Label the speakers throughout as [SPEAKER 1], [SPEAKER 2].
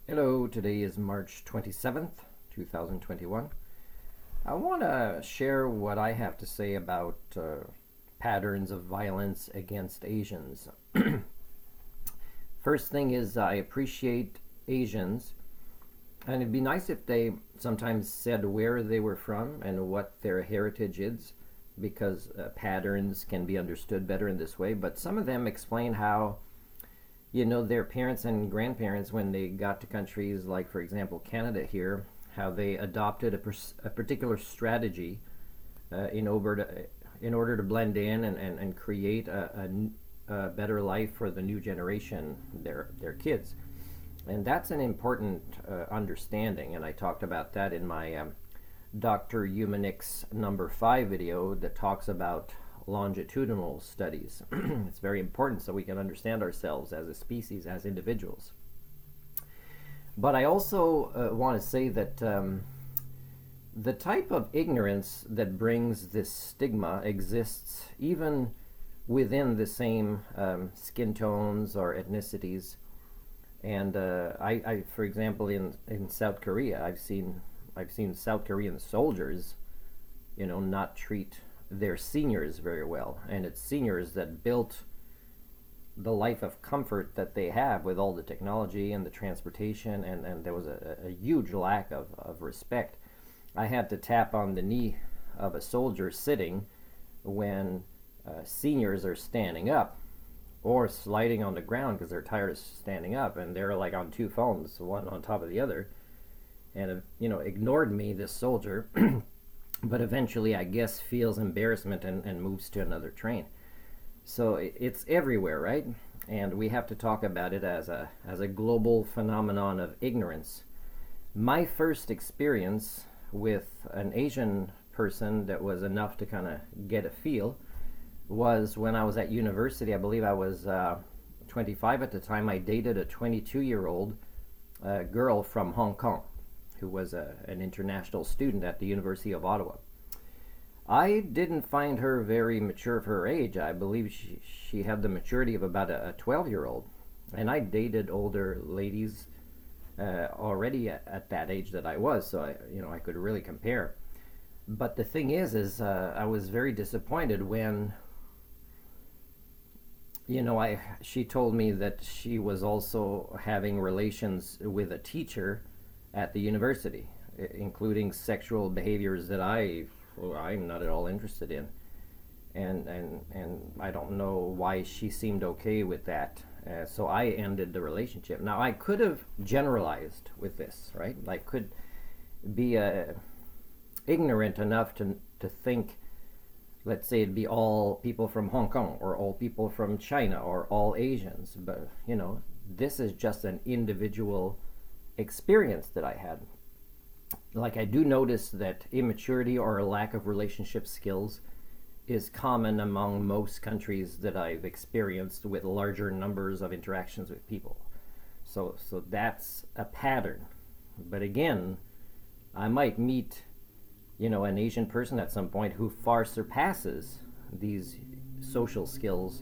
[SPEAKER 1] Hello, today is March 27th, 2021. I want to share what I have to say about patterns of violence against Asians. First thing is, I appreciate Asians, and it'd be nice if they sometimes said where they were from and what their heritage is, because patterns can be understood better in this way. But some of them explain how their parents and grandparents, when they got to countries like, for example, Canada here, how they adopted a particular strategy in order to blend in and create a better life for the new generation, their kids. And that's an important understanding, and I talked about that in my Dr. Eumenix number 5 video that talks about longitudinal studies. It's very important so we can understand ourselves as a species, as individuals. But I also want to say that the type of ignorance that brings this stigma exists even within the same skin tones or ethnicities. And I, for example, in South Korea, I've seen South Korean soldiers, not treat their seniors very well, and it's seniors that built the life of comfort that they have with all the technology and the transportation, and there was a huge lack of respect. I had to tap on the knee of a soldier sitting when seniors are standing up or sliding on the ground because they're tired of standing up, and they're like on two phones, one on top of the other, and ignored me, this soldier. But eventually, I guess, feels embarrassment and moves to another train. So it's everywhere, right? And we have to talk about it as a global phenomenon of ignorance. My first experience with an Asian person that was enough to kind of get a feel was when I was at university. I believe I was 25 at the time. I dated a 22-year-old girl from Hong Kong, who was an international student at the University of Ottawa. I didn't find her very mature for her age. I believe she had the maturity of about a 12-year-old. And I dated older ladies already at that age that I was, so I could really compare. But the thing is I was very disappointed when she told me that she was also having relations with a teacher at the university, including sexual behaviors that I'm not at all interested in, and I don't know why she seemed okay with that. So I ended the relationship. Now, I could have generalized with this, right? I could be ignorant enough to think, let's say it'd be all people from Hong Kong or all people from China or all Asians, but this is just an individual experience that I had. Like, I do notice that immaturity or a lack of relationship skills is common among most countries that I've experienced with larger numbers of interactions with people. So that's a pattern. But again, I might meet an Asian person at some point who far surpasses these social skills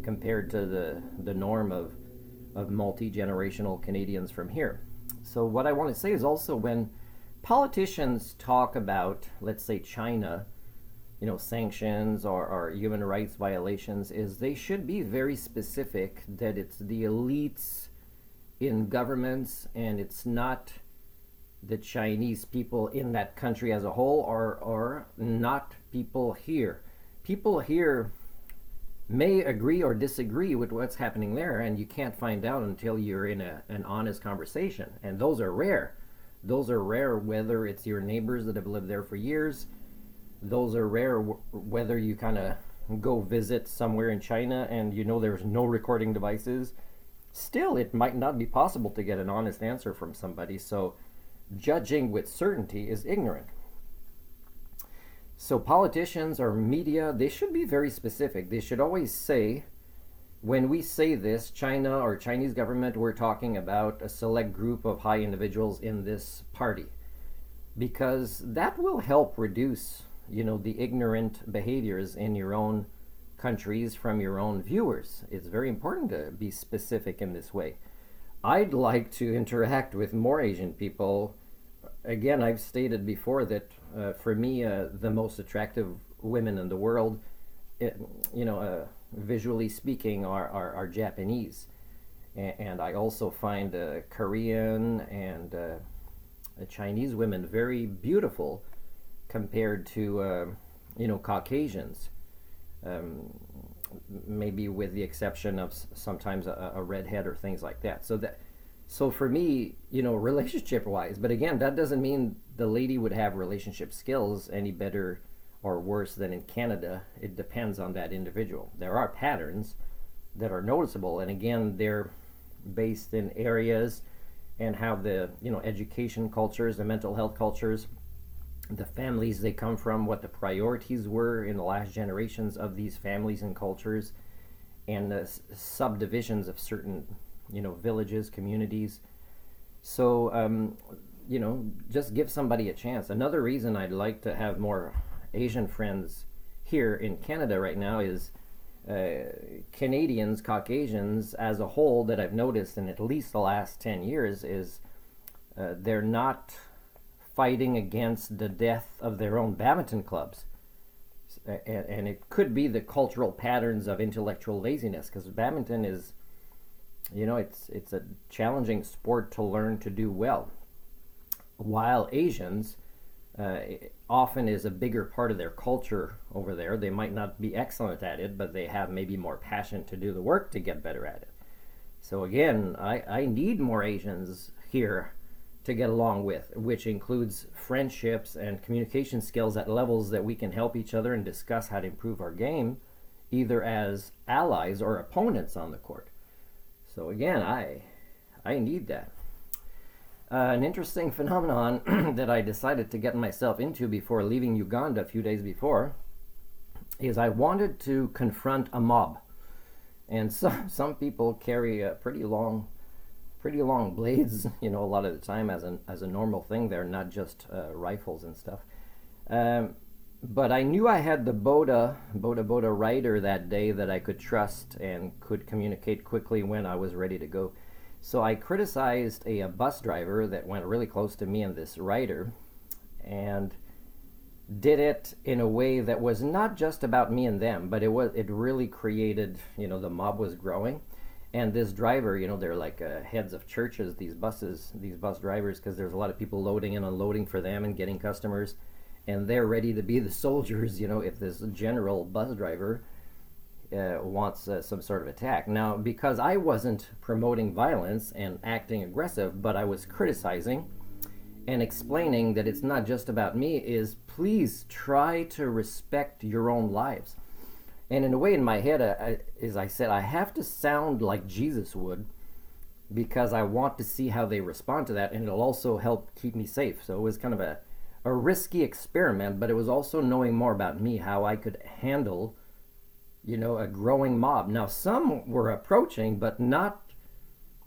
[SPEAKER 1] compared to the norm of multi-generational Canadians from here. So what I want to say is also, when politicians talk about, let's say, China, sanctions or human rights violations, is they should be very specific that it's the elites in governments and it's not the Chinese people in that country as a whole, or not people here. People here may agree or disagree with what's happening there, and you can't find out until you're in an honest conversation, and those are rare. Those are rare whether it's your neighbors that have lived there for years. Those are rare whether you kind of go visit somewhere in China and there's no recording devices. Still, it might not be possible to get an honest answer from somebody, so judging with certainty is ignorant. So politicians or media, they should be very specific. They should always say, when we say this, China or Chinese government, we're talking about a select group of high individuals in this party, because that will help reduce, the ignorant behaviors in your own countries from your own viewers. It's very important to be specific in this way. I'd like to interact with more Asian people. Again, I've stated before that for me, the most attractive women in the world, it, you know, visually speaking, are Japanese. And I also find Korean and Chinese women very beautiful compared to, Caucasians. Um, Maybe with the exception of sometimes a redhead or things like that. So for me, relationship wise, but again, that doesn't mean the lady would have relationship skills any better or worse than in Canada. It depends on that individual. There are patterns that are noticeable, and again, they're based in areas and how the education cultures, the mental health cultures, the families they come from, what the priorities were in the last generations of these families and cultures, and the subdivisions of certain, villages, communities. So, just give somebody a chance. Another reason I'd like to have more Asian friends here in Canada right now is Canadians, Caucasians as a whole, that I've noticed in at least the last 10 years is they're not fighting against the death of their own badminton clubs. And it could be the cultural patterns of intellectual laziness, because badminton is, it's a challenging sport to learn to do well. While Asians often is a bigger part of their culture over there. They might not be excellent at it, but they have maybe more passion to do the work to get better at it. So again, I need more Asians here to get along with, which includes friendships and communication skills at levels that we can help each other and discuss how to improve our game, either as allies or opponents on the court. So again, I need that. An interesting phenomenon that I decided to get myself into before leaving Uganda a few days before is I wanted to confront a mob. And some people carry pretty long blades, a lot of the time as a normal thing. They're not just rifles and stuff. But I knew I had the Boda rider that day that I could trust and could communicate quickly when I was ready to go. So I criticized a bus driver that went really close to me and this rider, and did it in a way that was not just about me and them, but it really created, the mob was growing. And this driver, they're like heads of churches, these bus drivers, because there's a lot of people loading and unloading for them and getting customers, and they're ready to be the soldiers, if this general bus driver wants some sort of attack. Now, because I wasn't promoting violence and acting aggressive, but I was criticizing and explaining that it's not just about me, is please try to respect your own lives. And in a way, in my head, as I said, I have to sound like Jesus would, because I want to see how they respond to that, and it'll also help keep me safe. So it was kind of a risky experiment, but it was also knowing more about me, how I could handle a growing mob. Now, some were approaching, but not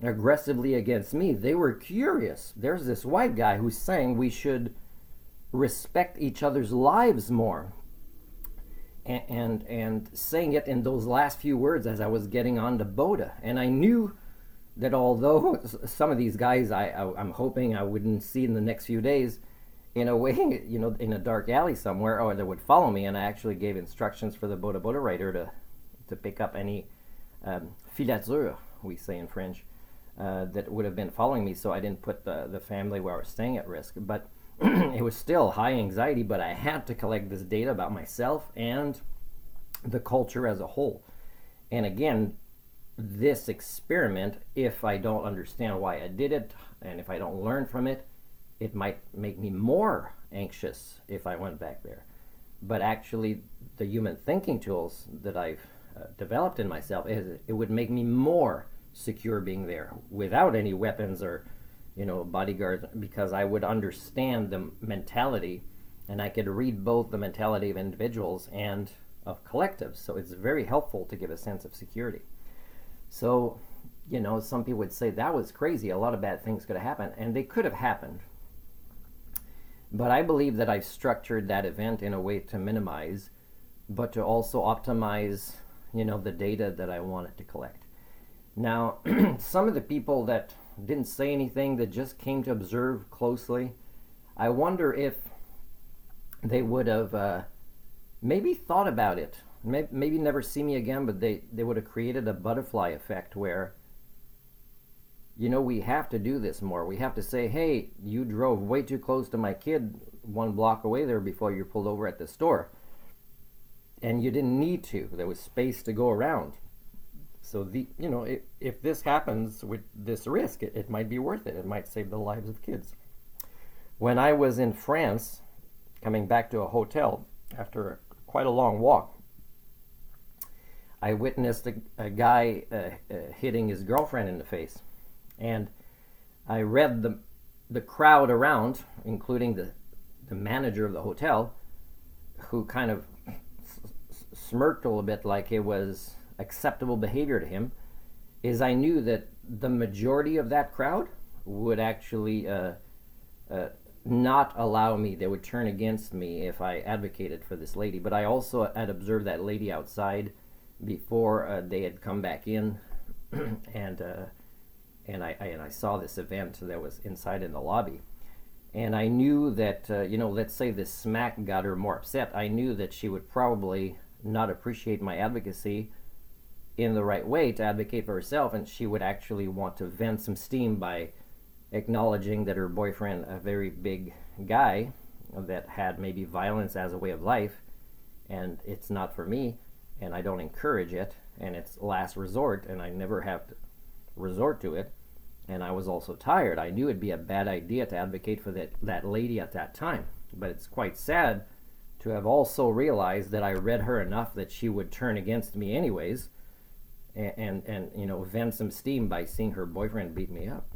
[SPEAKER 1] aggressively against me. They were curious. There's this white guy who's saying we should respect each other's lives more. And saying it in those last few words as I was getting on to Boda. And I knew that although some of these guys I'm hoping I wouldn't see in the next few days, in a way, in a dark alley somewhere, or that would follow me, and I actually gave instructions for the Boda rider to pick up any filature, we say in French, that would have been following me, so I didn't put the family where I was staying at risk. But it was still high anxiety, but I had to collect this data about myself and the culture as a whole. And again, this experiment, if I don't understand why I did it, and if I don't learn from it, it might make me more anxious if I went back there. But actually, the human thinking tools that I've developed in myself, it would make me more secure being there without any weapons or bodyguards, because I would understand the mentality, and I could read both the mentality of individuals and of collectives. So it's very helpful to give a sense of security. So, some people would say that was crazy. A lot of bad things could have happened, and they could have happened. But I believe that I've structured that event in a way to minimize, but to also optimize, the data that I wanted to collect. Now, some of the people that didn't say anything, that just came to observe closely, I wonder if they would have maybe thought about it. Maybe never see me again, but they would have created a butterfly effect where, we have to do this more. We have to say, hey, you drove way too close to my kid 1 block away there before you pulled over at the store. And you didn't need to. There was space to go around. So if this happens with this risk, it might be worth it. It might save the lives of kids. When I was in France, coming back to a hotel after quite a long walk, I witnessed a guy hitting his girlfriend in the face. And I read the crowd around, including the manager of the hotel, who kind of smirked a little bit like it was acceptable behavior to him, is I knew that the majority of that crowd would actually not allow me. They would turn against me if I advocated for this lady. But I also had observed that lady outside before they had come back in, and I saw this event that was inside in the lobby. And I knew that, let's say this smack got her more upset. I knew that she would probably not appreciate my advocacy in the right way to advocate for herself, and she would actually want to vent some steam by acknowledging that her boyfriend, a very big guy that had maybe violence as a way of life, and it's not for me, and I don't encourage it, and it's last resort, and I never have to resort to it. And I was also tired. I knew it'd be a bad idea to advocate for that lady at that time. But it's quite sad to have also realized that I read her enough that she would turn against me anyways, and vent some steam by seeing her boyfriend beat me up.